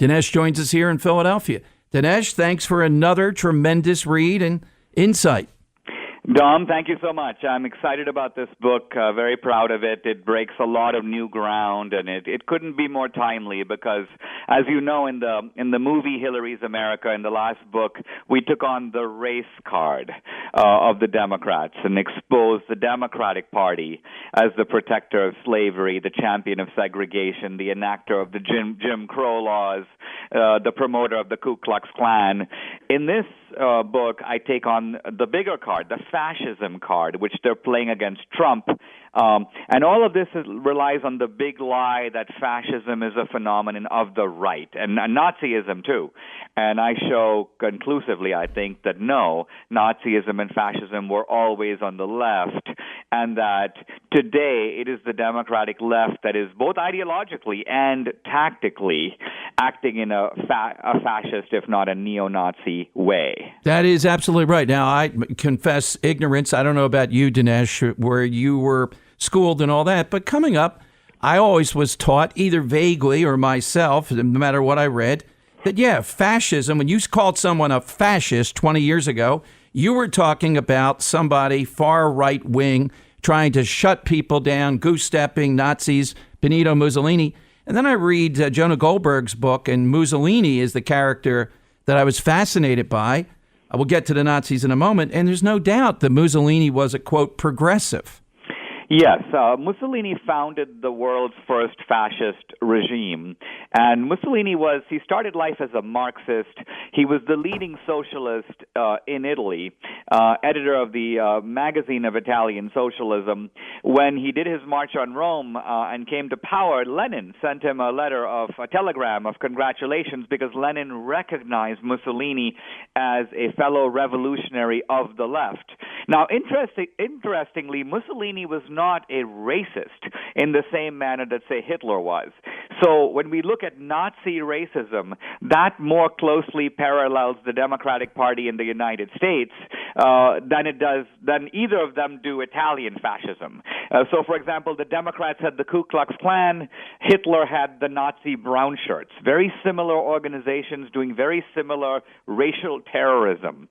Dinesh joins us here in Philadelphia. Dinesh, thanks for another tremendous read and insight. Dom, thank you so much. I'm excited about this book, very proud of it. It breaks a lot of new ground, and it couldn't be more timely because, as you know, in the movie Hillary's America, in the last book, we took on the race card of the Democrats and exposed the Democratic Party as the protector of slavery, the champion of segregation, the enactor of the Jim Crow laws, the promoter of the Ku Klux Klan. In this book, I take on the bigger card, the fascism card, which they're playing against Trump. And all of this relies on the big lie that fascism is a phenomenon of the right, and Nazism too. And I show conclusively, I think, that no, Nazism and fascism were always on the left, and that today it is the democratic left that is both ideologically and tactically acting in a fascist, if not a neo-Nazi way. That is absolutely right. Now, I confess ignorance. I don't know about you, Dinesh, where you were schooled and all that, but coming up, I always was taught, either vaguely or myself, no matter what I read, that, yeah, fascism, when you called someone a fascist 20 years ago, you were talking about somebody far right-wing trying to shut people down, goose-stepping Nazis, Benito Mussolini. And then I read Jonah Goldberg's book, and Mussolini is the character that I was fascinated by. We'll get to the Nazis in a moment, and there's no doubt that Mussolini was a, quote, progressive. Yes, Mussolini founded the world's first fascist regime, and Mussolini he started life as a Marxist. He was the leading socialist in Italy, editor of the magazine of Italian socialism. When he did his march on Rome and came to power, Lenin sent him a telegram of congratulations, because Lenin recognized Mussolini as a fellow revolutionary of the left. Now, interestingly, Mussolini was not a racist in the same manner that, say, Hitler was. So when we look at Nazi racism, that more closely parallels the Democratic Party in the United States than either of them do Italian fascism. So, for example, the Democrats had the Ku Klux Klan. Hitler had the Nazi brown shirts. Very similar organizations doing very similar racial terrorism.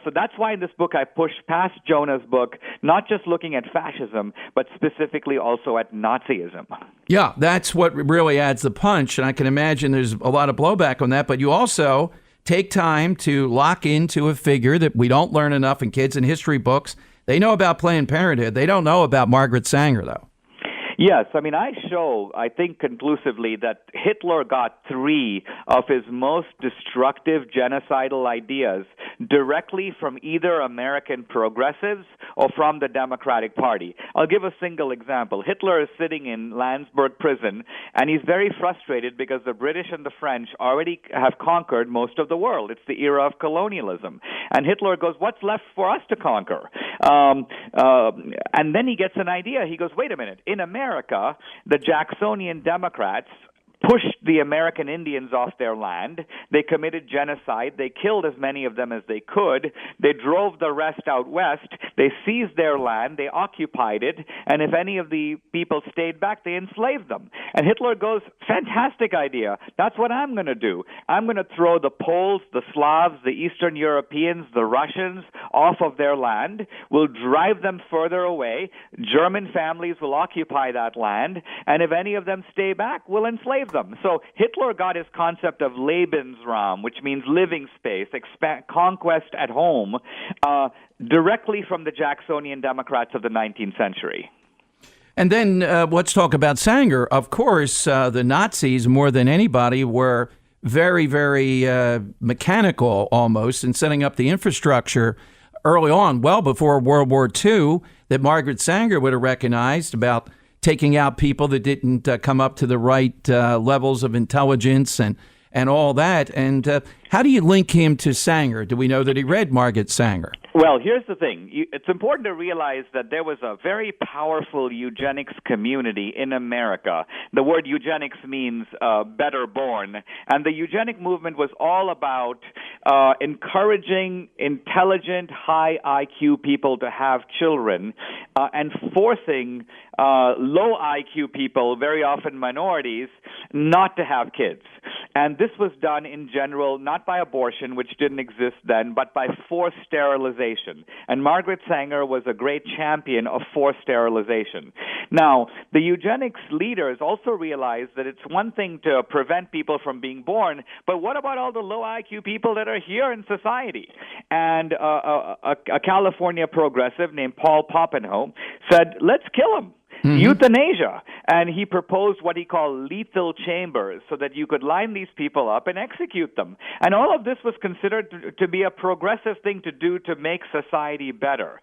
So that's why in this book I push past Jonah's book, not just looking at fascism, but specifically also at Nazism. Yeah, that's what really adds the punch, and I can imagine there's a lot of blowback on that, but you also take time to lock into a figure that we don't learn enough in kids in history books. They know about Planned Parenthood. They don't know about Margaret Sanger, though. Yes, I mean, I show, I think conclusively, that Hitler got 3 of his most destructive genocidal ideas directly from either American progressives or from the Democratic Party. I'll give a single example. Hitler is sitting in Landsberg prison, and he's very frustrated because the British and the French already have conquered most of the world. It's the era of colonialism. And Hitler goes, what's left for us to conquer? And then he gets an idea. He goes, wait a minute. In America, the Jacksonian Democrats pushed the American Indians off their land. They committed genocide. They killed as many of them as they could. They drove the rest out west. They seized their land. They occupied it. And if any of the people stayed back, they enslaved them. And Hitler goes, fantastic idea. That's what I'm going to do. I'm going to throw the Poles, the Slavs, the Eastern Europeans, the Russians off of their land. We'll drive them further away. German families will occupy that land. And if any of them stay back, we'll enslave them. So Hitler got his concept of Lebensraum, which means living space, conquest at home, directly from the Jacksonian Democrats of the 19th century. And then let's talk about Sanger. Of course, the Nazis, more than anybody, were very, very mechanical almost in setting up the infrastructure early on, well before World War II, that Margaret Sanger would have recognized about taking out people that didn't come up to the right levels of intelligence and all that. And how do you link him to Sanger? Do we know that he read Margaret Sanger? Well, here's the thing. It's important to realize that there was a very powerful eugenics community in America. The word eugenics means better born. And the eugenic movement was all about encouraging intelligent, high IQ people to have children and forcing low IQ people, very often minorities, not to have kids. And this was done in general, not by abortion, which didn't exist then, but by forced sterilization. And Margaret Sanger was a great champion of forced sterilization. Now, the eugenics leaders also realized that it's one thing to prevent people from being born, but what about all the low IQ people that are here in society? And a California progressive named Paul Popenoe said, let's kill them. Euthanasia. And he proposed what he called lethal chambers so that you could line these people up and execute them. And all of this was considered to be a progressive thing to do to make society better.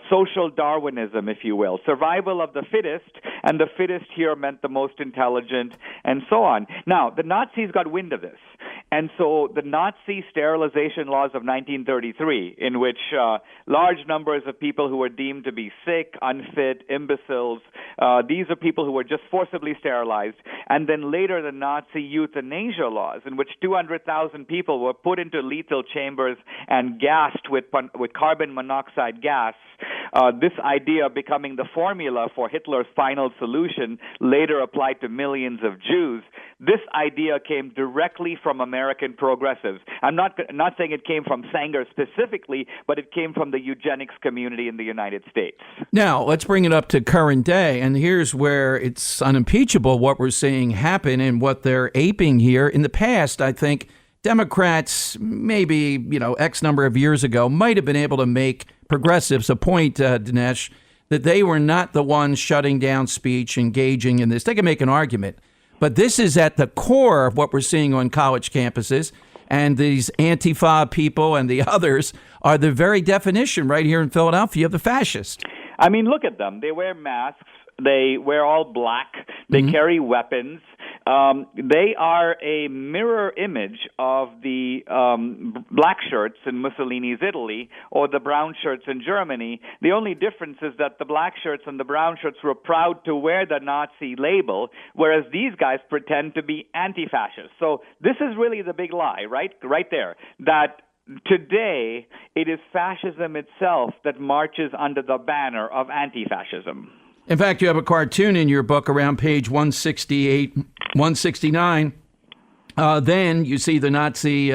Social Darwinism, if you will. Survival of the fittest, and the fittest here meant the most intelligent, and so on. Now, the Nazis got wind of this. And so the Nazi sterilization laws of 1933, in which large numbers of people who were deemed to be sick, unfit, imbeciles, these are people who were just forcibly sterilized. And then later the Nazi euthanasia laws, in which 200,000 people were put into lethal chambers and gassed with carbon monoxide gas. This idea becoming the formula for Hitler's final solution, later applied to millions of Jews. This idea came directly from American progressives. I'm not saying it came from Sanger specifically, but it came from the eugenics community in the United States. Now, let's bring it up to current day, and here's where it's unimpeachable what we're seeing happen and what they're aping here. In the past, I think Democrats, maybe, X number of years ago, might have been able to make progressives a point, Dinesh, that they were not the ones shutting down speech, engaging in this. They can make an argument. But this is at the core of what we're seeing on college campuses. And these Antifa people and the others are the very definition right here in Philadelphia of the fascists. I mean, look at them. They wear masks. They wear all black. They carry weapons. They are a mirror image of the black shirts in Mussolini's Italy or the brown shirts in Germany. The only difference is that the black shirts and the brown shirts were proud to wear the Nazi label, whereas these guys pretend to be anti-fascist. So this is really the big lie, right there, that today it is fascism itself that marches under the banner of anti-fascism. In fact, you have a cartoon in your book around page 168, 169. Then you see the Nazi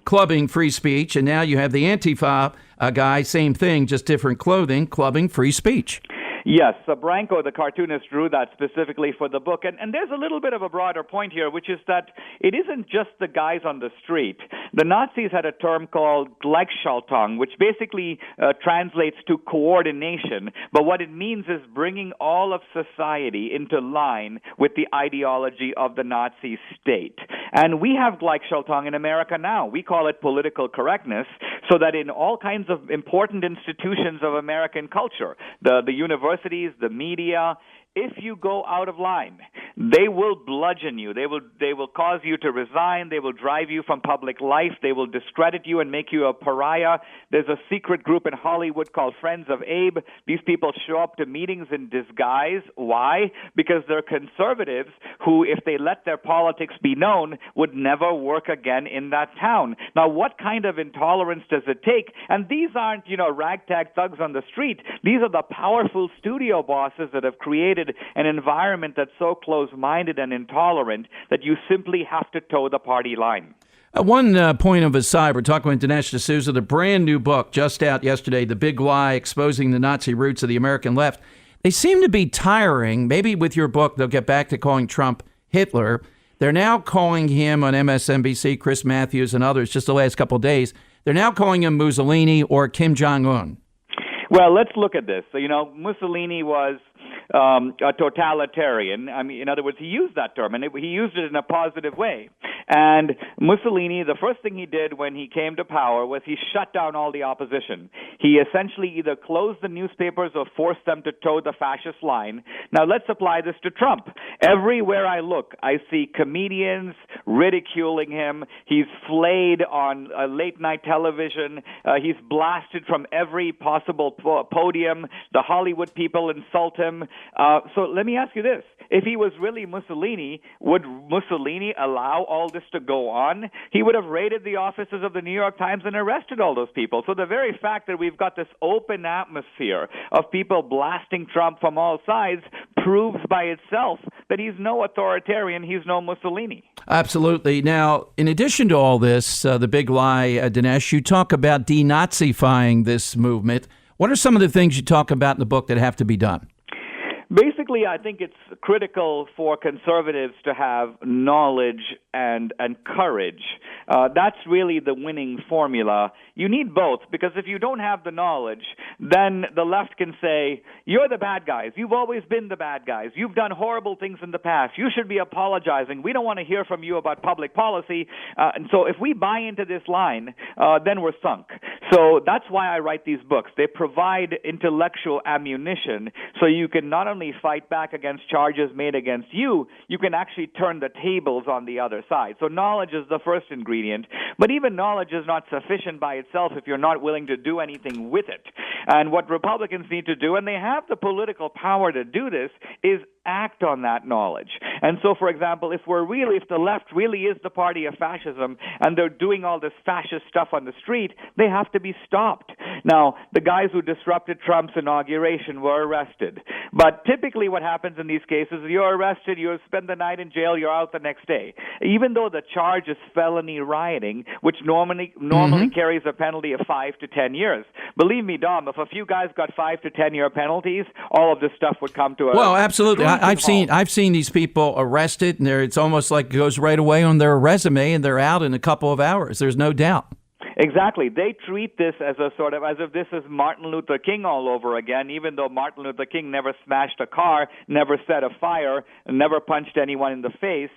clubbing free speech, and now you have the Antifa guy, same thing, just different clothing, clubbing free speech. Yes, Branco, the cartoonist, drew that specifically for the book. And there's a little bit of a broader point here, which is that it isn't just the guys on the street. The Nazis had a term called Gleichschaltung, which basically translates to coordination. But what it means is bringing all of society into line with the ideology of the Nazi state. And we have Gleichschaltung in America now. We call it political correctness, so that in all kinds of important institutions of American culture, the universities, the media, if you go out of line, they will bludgeon you. They will cause you to resign. They will drive you from public life. They will discredit you and make you a pariah. There's a secret group in Hollywood called Friends of Abe. These people show up to meetings in disguise. Why? Because they're conservatives who, if they let their politics be known, would never work again in that town. Now, what kind of intolerance does it take? And these aren't, ragtag thugs on the street. These are the powerful studio bosses that have created an environment that's so close-minded and intolerant that you simply have to toe the party line. One point of aside, we're talking with Dinesh D'Souza, the brand new book just out yesterday, The Big Lie, Exposing the Nazi Roots of the American Left. They seem to be tiring. Maybe with your book, they'll get back to calling Trump Hitler. They're now calling him on MSNBC, Chris Matthews and others, just the last couple of days. They're now calling him Mussolini or Kim Jong-un. Well, let's look at this. So, Mussolini was a totalitarian. I mean, in other words, he used that term, and he used it in a positive way. And Mussolini, the first thing he did when he came to power was he shut down all the opposition. He essentially either closed the newspapers or forced them to toe the fascist line. Now, let's apply this to Trump. Everywhere I look, I see comedians ridiculing him. He's flayed on late-night television. He's blasted from every possible podium. The Hollywood people insult him. So let me ask you this. If he was really Mussolini, would Mussolini allow all this this to go on, he would have raided the offices of the New York Times and arrested all those people. So the very fact that we've got this open atmosphere of people blasting Trump from all sides proves by itself that he's no authoritarian, he's no Mussolini. Absolutely. Now, in addition to all this, the big lie, Dinesh, you talk about denazifying this movement. What are some of the things you talk about in the book that have to be done? Basically, I think it's critical for conservatives to have knowledge and courage. That's really the winning formula. You need both, because if you don't have the knowledge, then the left can say, you're the bad guys. You've always been the bad guys. You've done horrible things in the past. You should be apologizing. We don't want to hear from you about public policy. And so if we buy into this line, then we're sunk. So that's why I write these books. They provide intellectual ammunition so you can not only fight back against charges made against you, you can actually turn the tables on the other side. So knowledge is the first ingredient, but even knowledge is not sufficient by itself if you're not willing to do anything with it. And what Republicans need to do, and they have the political power to do this, is act on that knowledge. And so, for example, if the left really is the party of fascism and they're doing all this fascist stuff on the street, they have to be stopped. Now, the guys who disrupted Trump's inauguration were arrested. But typically what happens in these cases, you're arrested, you spend the night in jail, you're out the next day. Even though the charge is felony rioting, which normally carries a penalty of 5 to 10 years. Believe me, Dom, if a few guys got 5 to 10 year penalties, all of this stuff would come to a Well, absolutely. I've seen these people arrested, and it's almost like it goes right away on their resume, and they're out in a couple of hours. There's no doubt. Exactly. They treat this as as if this is Martin Luther King all over again, even though Martin Luther King never smashed a car, never set a fire, never punched anyone in the face.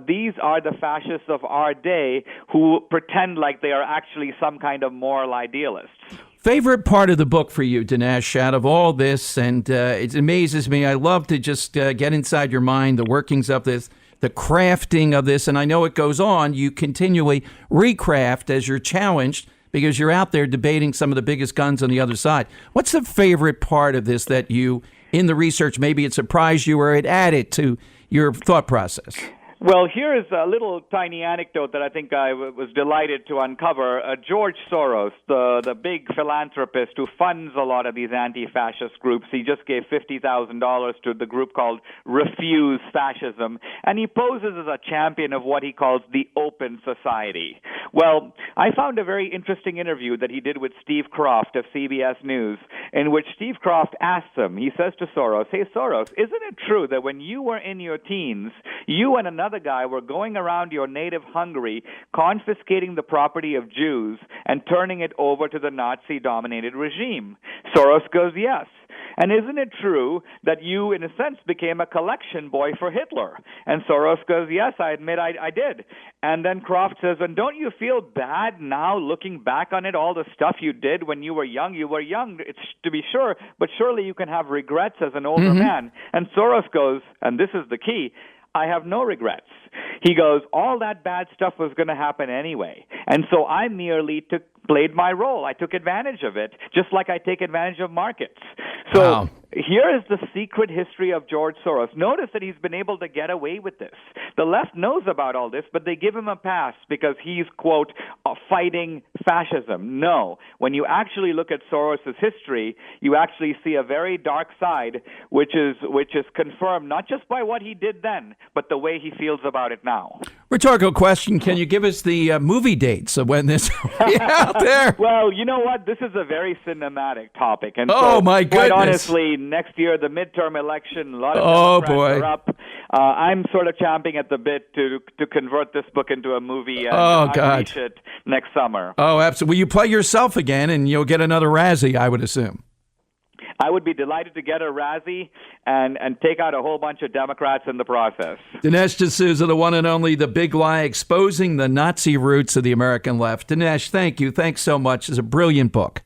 These are the fascists of our day who pretend like they are actually some kind of moral idealists. Favorite part of the book for you, Dinesh, out of all this, and it amazes me. I love to just get inside your mind, the workings of this, the crafting of this, and I know it goes on. You continually recraft as you're challenged because you're out there debating some of the biggest guns on the other side. What's the favorite part of this that you, in the research, maybe it surprised you or it added to your thought process? Well, here is a little tiny anecdote that I think I was delighted to uncover. George Soros, the big philanthropist who funds a lot of these anti-fascist groups, he just gave $50,000 to the group called Refuse Fascism, and he poses as a champion of what he calls the open society. Well, I found a very interesting interview that he did with Steve Kroft of CBS News, in which Steve Kroft asks him, he says to Soros, "Hey, Soros, isn't it true that when you were in your teens, you and another guy were going around your native Hungary, confiscating the property of Jews and turning it over to the Nazi-dominated regime?" Soros goes, "Yes. And isn't it true that you, in a sense, became a collection boy for Hitler?" And Soros goes, "Yes, I admit I did." And then Kroft says, "And don't you feel bad now looking back on it, all the stuff you did when you were young? You were young, it's to be sure, but surely you can have regrets as an older man." And Soros goes, and this is the key, "I have no regrets." He goes, all that bad stuff was going to happen anyway. And so I merely played my role. I took advantage of it, just like I take advantage of markets. So Wow. Here is the secret history of George Soros. Notice that he's been able to get away with this. The left knows about all this, but they give him a pass because he's, quote, fighting fascism. No. When you actually look at Soros' history, you actually see a very dark side, which is confirmed not just by what he did then, but the way he feels about it now. Rhetorical question. Can you give us the movie dates of when this will be out there? Well, you know what? This is a very cinematic topic. And my goodness. Quite honestly, next year, the midterm election, a lot of Democrats are up. I'm sort of champing at the bit to convert this book into a movie and unleash it next summer. Oh, absolutely. Will you play yourself again and you'll get another Razzie, I would assume? I would be delighted to get a Razzie and take out a whole bunch of Democrats in the process. Dinesh D'Souza, the one and only, The Big Lie, Exposing the Nazi Roots of the American Left. Dinesh, thank you. Thanks so much. It's a brilliant book.